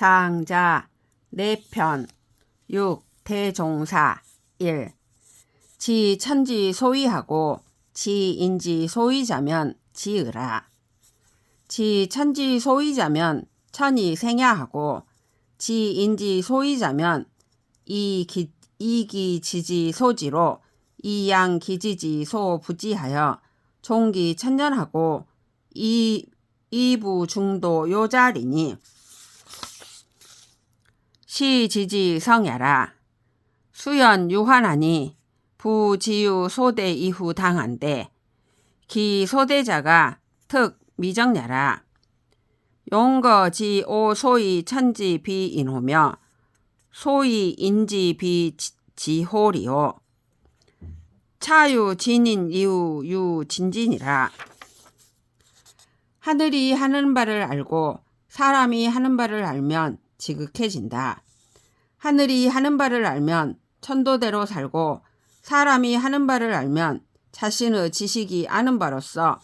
사항자 4편 6. 대종사 1. 지 천지 소위하고 지 인지 소위자면 지으라. 지 천지 소위자면 천이 생야하고 지 인지 소위자면 이기 지지 소지로 이양 기지지 소 부지하여 종기 천년하고 이부 중도 요자리니 시지지 성야라. 수연 유환하니 부지유 소대 이후 당한데 기 소대자가 특 미정야라. 용거 지오 소이 천지 비인호며 소이 인지 비지호리요. 차유 진인 이후 유 진진이라. 하늘이 하는 바를 알고 사람이 하는 바를 알면 지극해진다. 하늘이 하는 바를 알면 천도대로 살고 사람이 하는 바를 알면 자신의 지식이 아는 바로서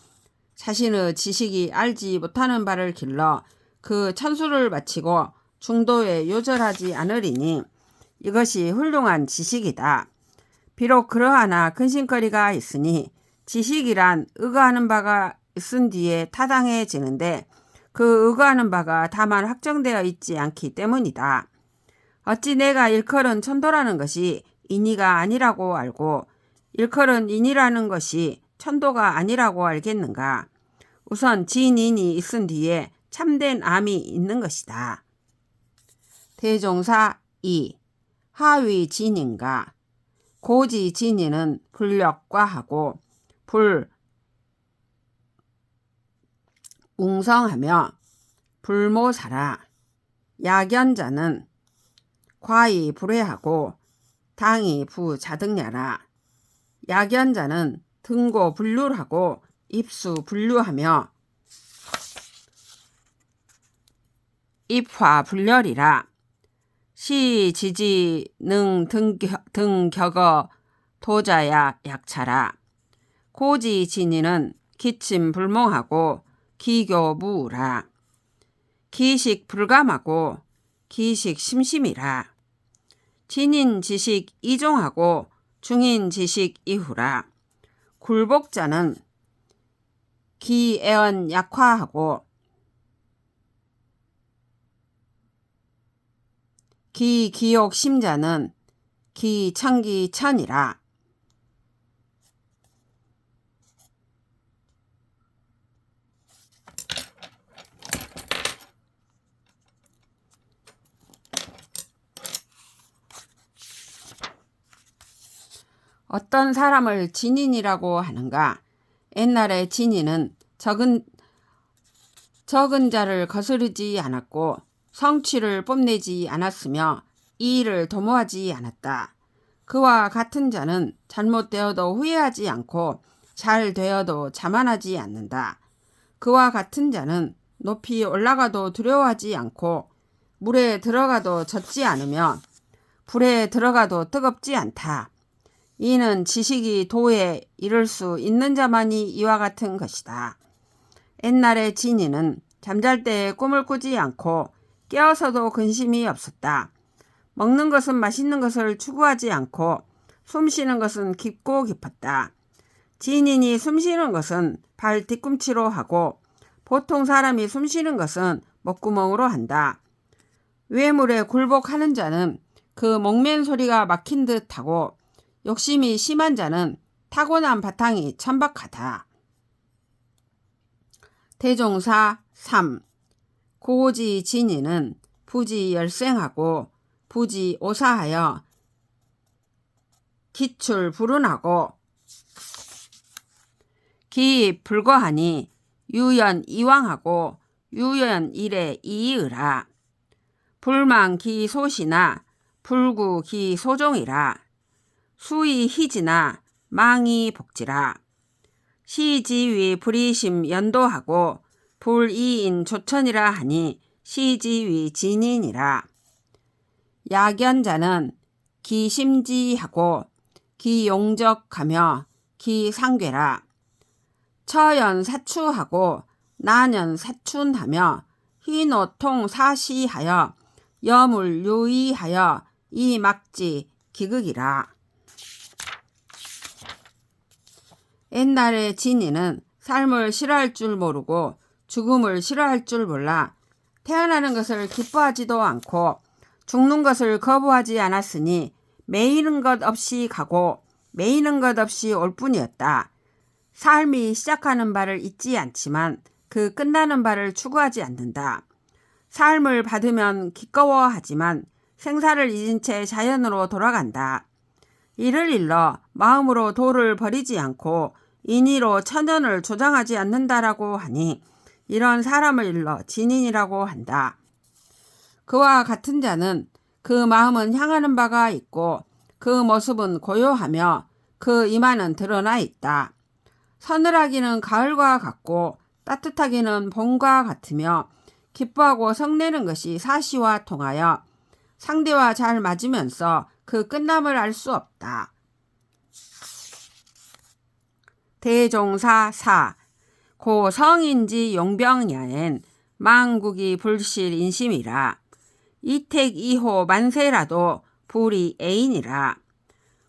자신의 지식이 알지 못하는 바를 길러 그 천수를 마치고 중도에 요절하지 않으리니 이것이 훌륭한 지식이다. 비록 그러하나 근심거리가 있으니 지식이란 의거하는 바가 있은 뒤에 타당해지는데 그 의거하는 바가 다만 확정되어 있지 않기 때문이다. 어찌 내가 일컬은 천도라는 것이 인이가 아니라고 알고 일컬은 인이라는 것이 천도가 아니라고 알겠는가. 우선 진인이 있은 뒤에 참된 암이 있는 것이다. 대종사 2. 하위 진인가. 고지 진인은 불력과하고 웅성하며 불모사라. 약연자는 과히 불회하고 당이 부자등야라. 약연자는 등고 불률하고 입수 불류하며 입화 불렬이라. 시지지 능 등격어 도자야 약차라. 고지 진인은 기침 불몽하고 기교무우라. 기식 불감하고 기식 심심이라. 진인 지식 이종하고 중인 지식 이후라. 굴복자는 기애언 약화하고 기기욕 심자는 기천기 천이라. 어떤 사람을 진인이라고 하는가? 옛날에 진인은 적은 자를 거스르지 않았고 성취를 뽐내지 않았으며 이 일을 도모하지 않았다. 그와 같은 자는 잘못되어도 후회하지 않고 잘 되어도 자만하지 않는다. 그와 같은 자는 높이 올라가도 두려워하지 않고 물에 들어가도 젖지 않으며 불에 들어가도 뜨겁지 않다. 이는 지식이 도에 이를 수 있는 자만이 이와 같은 것이다. 옛날의 진인은 잠잘 때에 꿈을 꾸지 않고 깨어서도 근심이 없었다. 먹는 것은 맛있는 것을 추구하지 않고 숨쉬는 것은 깊고 깊었다. 진인이 숨쉬는 것은 발 뒤꿈치로 하고 보통 사람이 숨쉬는 것은 목구멍으로 한다. 외물에 굴복하는 자는 그 목맨 소리가 막힌 듯 하고 욕심이 심한 자는 타고난 바탕이 천박하다. 대종사 3. 고지 진인은 부지 열생하고 부지 오사하여 기출 불운하고 기입 불거하니 유연 이왕하고 유연 일에 이의라. 불망 기 소시나 불구 기 소종이라. 수이 희지나 망이 복지라. 시지위 불이심 연도하고 불이인 조천이라 하니 시지위 진인이라. 약연자는 기심지하고 기용적하며 기상괴라. 처연 사추하고 나년 사춘하며 흰옷통 사시하여 염을 유의하여 이 막지 기극이라. 옛날의 진이는 삶을 싫어할 줄 모르고 죽음을 싫어할 줄 몰라 태어나는 것을 기뻐하지도 않고 죽는 것을 거부하지 않았으니 매이는 것 없이 가고 매이는 것 없이 올 뿐이었다. 삶이 시작하는 바를 잊지 않지만 그 끝나는 바를 추구하지 않는다. 삶을 받으면 기꺼워하지만 생사를 잊은 채 자연으로 돌아간다. 이를 일러 마음으로 도를 버리지 않고 인의로 천연을 조장하지 않는다라고 하니 이런 사람을 일러 진인이라고 한다. 그와 같은 자는 그 마음은 향하는 바가 있고 그 모습은 고요하며 그 이마는 드러나 있다. 서늘하기는 가을과 같고 따뜻하기는 봄과 같으며 기뻐하고 성내는 것이 사시와 통하여 상대와 잘 맞으면서 그 끝남을 알 수 없다. 대종사 4. 고 성인지 용병야엔 망국이 불실 인심이라. 이택 2호 만세라도 불이 애인이라.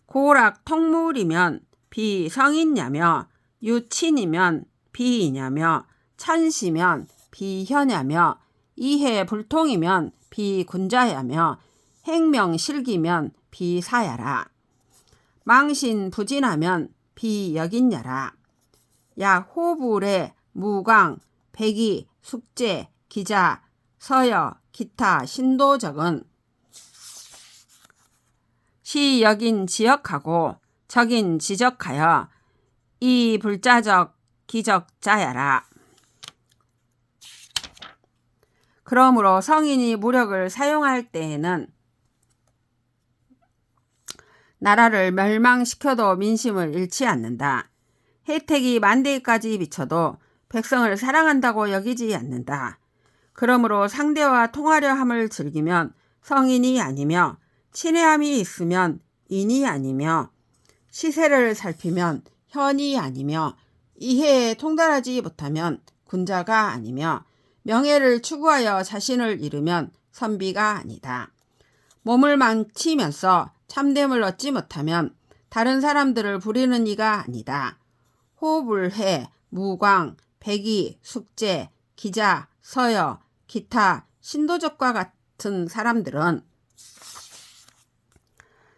고락 통물이면 비성인냐며 유친이면 비이냐며 천시면 비현야며 이해 불통이면 비군자야며 행명실기면 비사야라. 망신 부진하면 비여긴야라. 약 호불에 무광, 백이, 숙제, 기자, 서여, 기타, 신도적은 시여긴 지역하고 적인 지적하여 이 불자적 기적자야라. 그러므로 성인이 무력을 사용할 때에는 나라를 멸망시켜도 민심을 잃지 않는다. 혜택이 만대까지 미쳐도 백성을 사랑한다고 여기지 않는다. 그러므로 상대와 통하려 함을 즐기면 성인이 아니며 친애함이 있으면 인이 아니며 시세를 살피면 현이 아니며 이해에 통달하지 못하면 군자가 아니며 명예를 추구하여 자신을 잃으면 선비가 아니다. 몸을 망치면서 참됨을 얻지 못하면 다른 사람들을 부리는 이가 아니다. 호불해, 무광, 백이, 숙제, 기자, 서여, 기타, 신도적과 같은 사람들은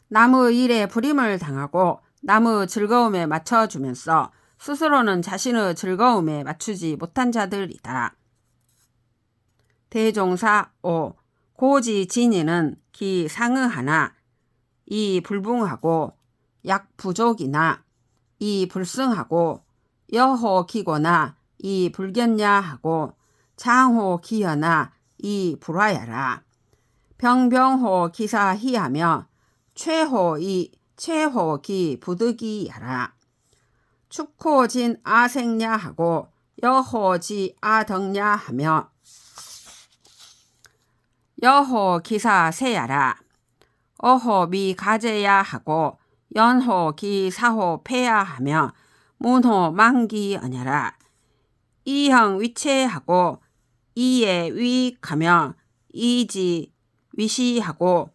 남의 일에 불임을 당하고 남의 즐거움에 맞춰주면서 스스로는 자신의 즐거움에 맞추지 못한 자들이다. 대종사 5. 고지 진이는 기 상의하나 이 불붕하고 약 부족이나 이 불승하고 여호 기고나 이 불견야하고 장호 기여나 이 불화야라. 병병호 기사희하며 최호 기 부득이야라. 축호진 아생야하고 여호지 아덕야하며 여호 기사 세야라. 어호 미 가제야 하고 연호 기 사호 폐야 하며 문호 망기 언야라. 이형 위체하고 이에 위익하며 이지 위시하고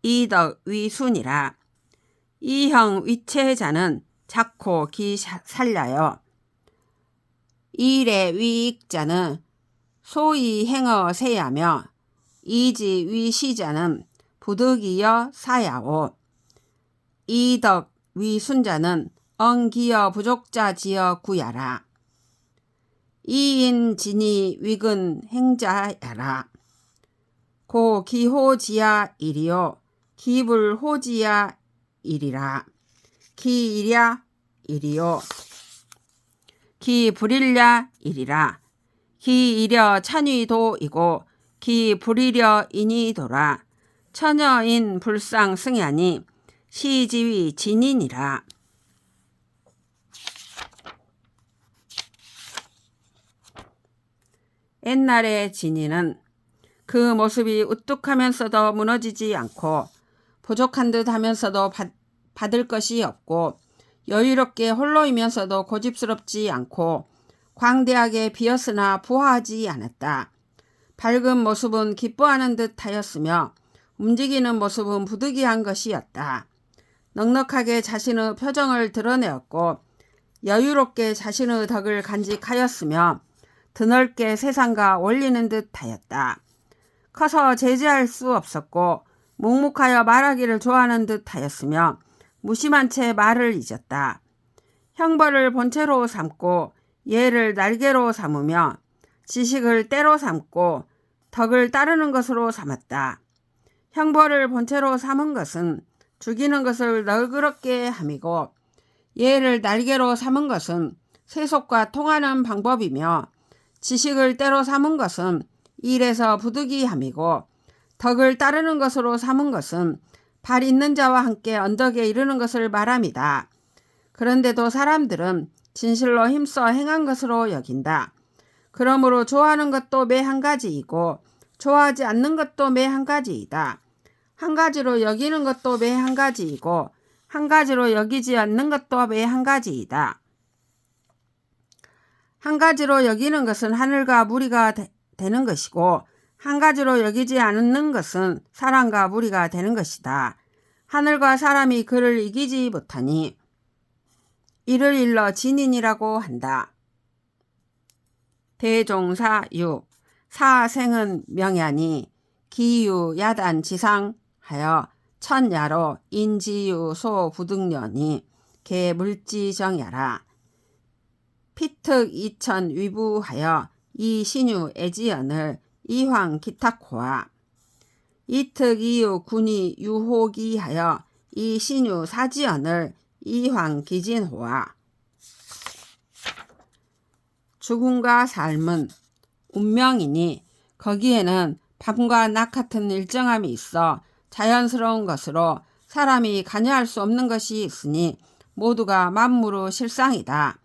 이덕 위순이라. 이형 위체자는 작호 기 살려요. 일의 위익자는 소위 행어 세야며 이지 위시자는 부득이여 사야오. 이덕 위순자는 엉기여 부족자 지어 구야라. 이인 진이 위근 행자야라. 고 기호지야 일이요 기불호지야 일이라. 기일야 일이요 기불일야 일이라. 기일여 찬위도이고 기불일여 인이도라. 처녀인 불상 승야니 시지위 진인이라. 옛날의 진인은 그 모습이 우뚝하면서도 무너지지 않고 부족한 듯 하면서도 받을 것이 없고 여유롭게 홀로이면서도 고집스럽지 않고 광대하게 비었으나 부하하지 않았다. 밝은 모습은 기뻐하는 듯 하였으며 움직이는 모습은 부득이한 것이었다. 넉넉하게 자신의 표정을 드러내었고 여유롭게 자신의 덕을 간직하였으며 드넓게 세상과 어울리는 듯 하였다. 커서 제지할 수 없었고 묵묵하여 말하기를 좋아하는 듯 하였으며 무심한 채 말을 잊었다. 형벌을 본체로 삼고 예를 날개로 삼으며 지식을 때로 삼고 덕을 따르는 것으로 삼았다. 형벌을 본체로 삼은 것은 죽이는 것을 너그럽게 함이고 예를 날개로 삼은 것은 세속과 통하는 방법이며 지식을 때로 삼은 것은 일에서 부득이함이고 덕을 따르는 것으로 삼은 것은 발 있는 자와 함께 언덕에 이르는 것을 말함이다. 그런데도 사람들은 진실로 힘써 행한 것으로 여긴다. 그러므로 좋아하는 것도 매 한 가지이고 좋아하지 않는 것도 매 한 가지이다. 한 가지로 여기는 것도 매 한 가지이고 한 가지로 여기지 않는 것도 매 한 가지이다. 한 가지로 여기는 것은 하늘과 무리가 되는 것이고 한 가지로 여기지 않는 것은 사람과 무리가 되는 것이다. 하늘과 사람이 그를 이기지 못하니 이를 일러 진인이라고 한다. 대종사 6. 사생은 명야니 기유 야단 지상하여 천야로 인지유 소부득년이 개물지정야라. 피특 이천 위부하여 이신유 애지연을 이황 기탁호와 이특 이유 군이 유호기하여 이신유 사지연을 이황 기진호와. 죽음과 삶은 운명이니 거기에는 밤과 낮 같은 일정함이 있어 자연스러운 것으로 사람이 관여할 수 없는 것이 있으니 모두가 만무의 실상이다.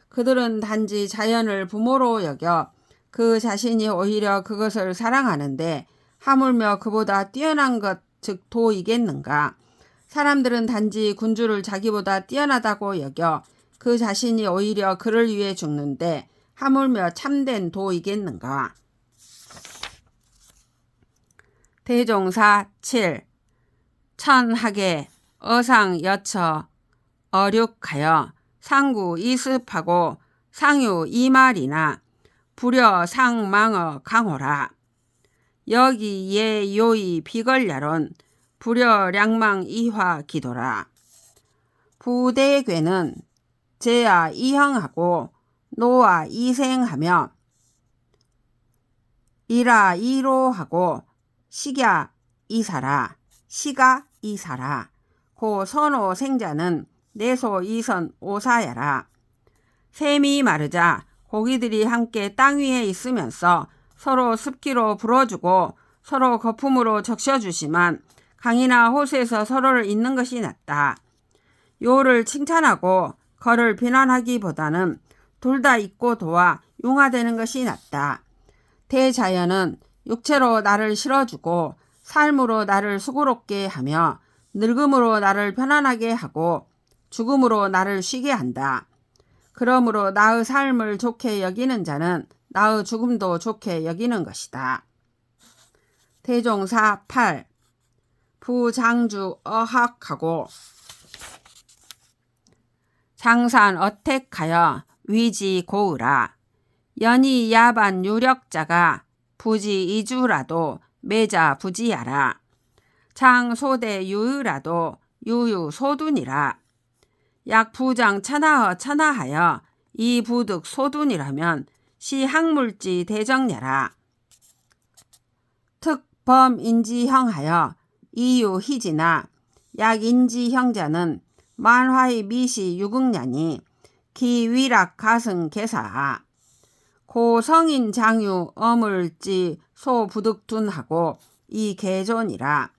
그들은 단지 자연을 부모로 여겨 그 자신이 오히려 그것을 사랑하는데 하물며 그보다 뛰어난 것 즉 도이겠는가. 사람들은 단지 군주를 자기보다 뛰어나다고 여겨 그 자신이 오히려 그를 위해 죽는데 하물며 참된 도이겠는가. 대종사 7. 천하계 어상 여처 어륙하여 상구 이습하고 상유 이말이나 불여 상망어 강호라. 여기 예 요이 비걸야론 불여 량망 이화 기도라. 부대괴는 제야 이형하고 노아 이생하며 이라 이로하고 시가 이사라. 시가 이사라. 고 선호 생자는 내소 이선 오사야라. 샘이 마르자 고기들이 함께 땅 위에 있으면서 서로 습기로 불어주고 서로 거품으로 적셔주지만 강이나 호수에서 서로를 잇는 것이 낫다. 요를 칭찬하고 거를 비난하기보다는 둘 다 있고 도와 융화되는 것이 낫다. 대자연은 육체로 나를 실어주고 삶으로 나를 수고롭게 하며 늙음으로 나를 편안하게 하고 죽음으로 나를 쉬게 한다. 그러므로 나의 삶을 좋게 여기는 자는 나의 죽음도 좋게 여기는 것이다. 대종사 8. 부장주 어학하고 장산 어택하여 위지 고으라. 연이 야반 유력자가 부지 이주라도 매자 부지야라. 장소대 유유라도 유유 소둔이라. 약부장 천하어 천하하여 이 부득 소둔이라면 시학물지 대정야라. 특범인지형하여 이유 희지나 약인지형자는 만화의 미시 유극냐니 기위락 가승 개사하. 고성인 장유 어물지 소부득둔하고 이 개존이라.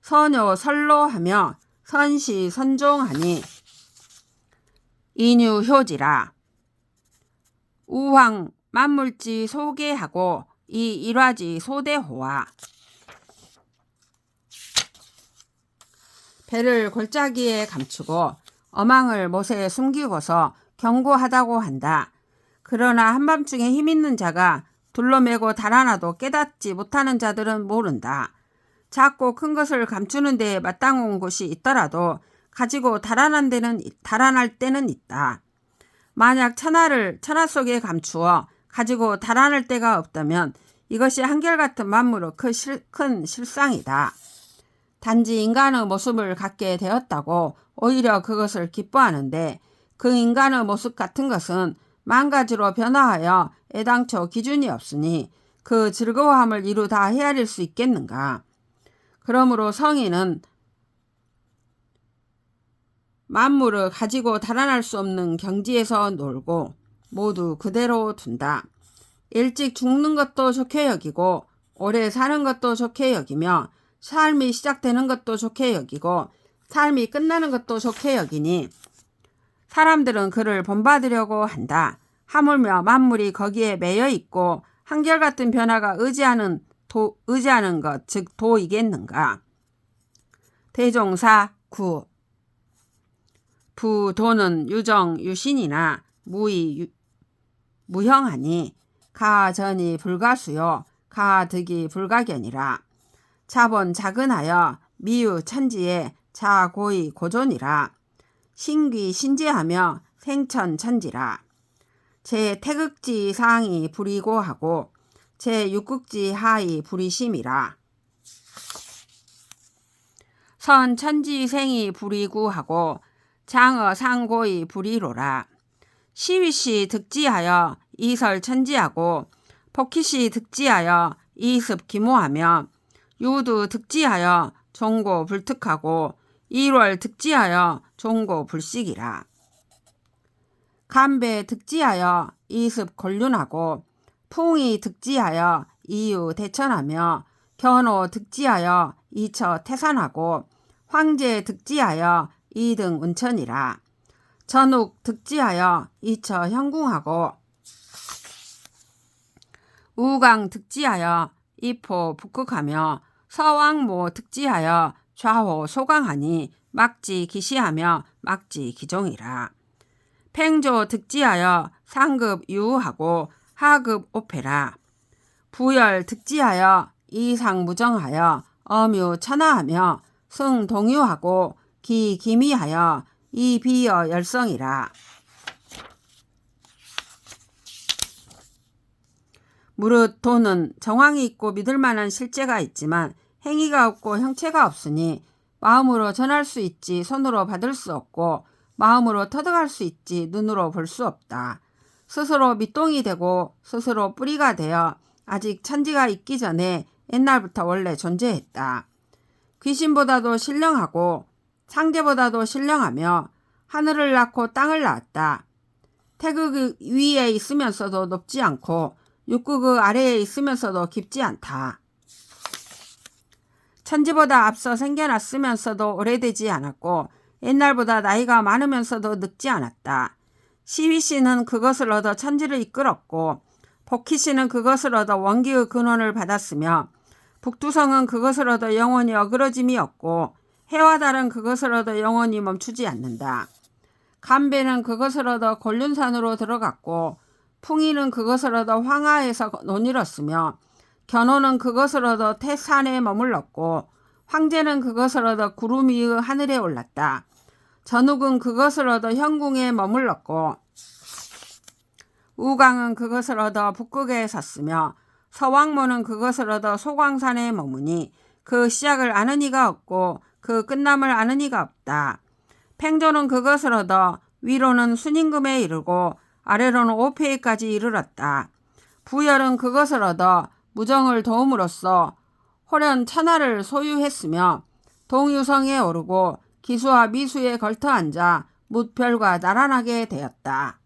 선요 설로하며 선시 선종하니 인유효지라. 우황 만물지 소개하고 이 일화지 소대호와. 배를 골짜기에 감추고 어망을 못에 숨기고서 경고하다고 한다. 그러나 한밤중에 힘있는 자가 둘러매고 달아나도 깨닫지 못하는 자들은 모른다. 작고 큰 것을 감추는 데에 마땅한 곳이 있더라도 가지고 달아날 때는 있다. 만약 천하를 천하 속에 감추어 가지고 달아날 데가 없다면 이것이 한결같은 만물의 큰 실상이다. 단지 인간의 모습을 갖게 되었다고 오히려 그것을 기뻐하는데 그 인간의 모습 같은 것은 만 가지로 변화하여 애당초 기준이 없으니 그 즐거워함을 이루 다 헤아릴 수 있겠는가. 그러므로 성인은 만물을 가지고 달아날 수 없는 경지에서 놀고 모두 그대로 둔다. 일찍 죽는 것도 좋게 여기고 오래 사는 것도 좋게 여기며 삶이 시작되는 것도 좋게 여기고 삶이 끝나는 것도 좋게 여기니 사람들은 그를 본받으려고 한다. 하물며 만물이 거기에 매여 있고 한결같은 변화가 의지하는 것, 즉 도이겠는가. 대종사 9. 부도는 유정 유신이나 무형하니 가전이 불가수요 가득이 불가견이라. 자본 자근하여 미유 천지에 자고의 고존이라. 신귀 신지하며 생천 천지라. 제 태극지 상이 불이고하고 제 육극지 하이 불이심이라. 선 천지생이 불이구하고 장어 상고의 불이로라. 시위시 득지하여 이설 천지하고 복희시 득지하여 이습 기모하며 유두 득지하여 종고 불특하고 일월 득지하여 종고 불식이라. 간배 득지하여 이습 권륜하고 풍이 득지하여 이유 대천하며 견호 득지하여 이처 태산하고 황제 득지하여 이등 운천이라. 전욱 득지하여 이처 현궁하고 우강 득지하여 이포 북극하며 서왕모 득지하여 좌호 소강하니 막지 기시하며 막지 기종이라. 팽조 득지하여 상급 유하고 하급 오페라. 부열 득지하여 이상무정하여 엄유 천하하며 승 동유하고 기 기미하여 이비여 열성이라. 무릇 도는 정황이 있고 믿을 만한 실제가 있지만 행위가 없고 형체가 없으니 마음으로 전할 수 있지 손으로 받을 수 없고 마음으로 터득할 수 있지 눈으로 볼 수 없다. 스스로 밑동이 되고 스스로 뿌리가 되어 아직 천지가 있기 전에 옛날부터 원래 존재했다. 귀신보다도 신령하고 상제보다도 신령하며 하늘을 낳고 땅을 낳았다. 태극 위에 있으면서도 높지 않고 육극 아래에 있으면서도 깊지 않다. 천지보다 앞서 생겨났으면서도 오래되지 않았고 옛날보다 나이가 많으면서도 늙지 않았다. 시위씨는 그것을 얻어 천지를 이끌었고 복희씨는 그것을 얻어 원기의 근원을 받았으며 북두성은 그것을 얻어 영원히 어그러짐이 없고 해와 달은 그것을 얻어 영원히 멈추지 않는다. 간배는 그것을 얻어 곤륜산으로 들어갔고 풍이는 그것을 얻어 황하에서 논이뤘으며 견호는 그것을 얻어 태산에 머물렀고 황제는 그것을 얻어 구름 위의 하늘에 올랐다. 전욱은 그것을 얻어 현궁에 머물렀고 우강은 그것을 얻어 북극에 섰으며 서왕모는 그것을 얻어 소광산에 머무니 그 시작을 아는 이가 없고 그 끝남을 아는 이가 없다. 팽조는 그것을 얻어 위로는 순임금에 이르고 아래로는 오페이까지 이르렀다. 부열은 그것을 얻어 무정을 도움으로써 호련 천하를 소유했으며 동유성에 오르고 기수와 미수에 걸터 앉아 묻별과 나란하게 되었다.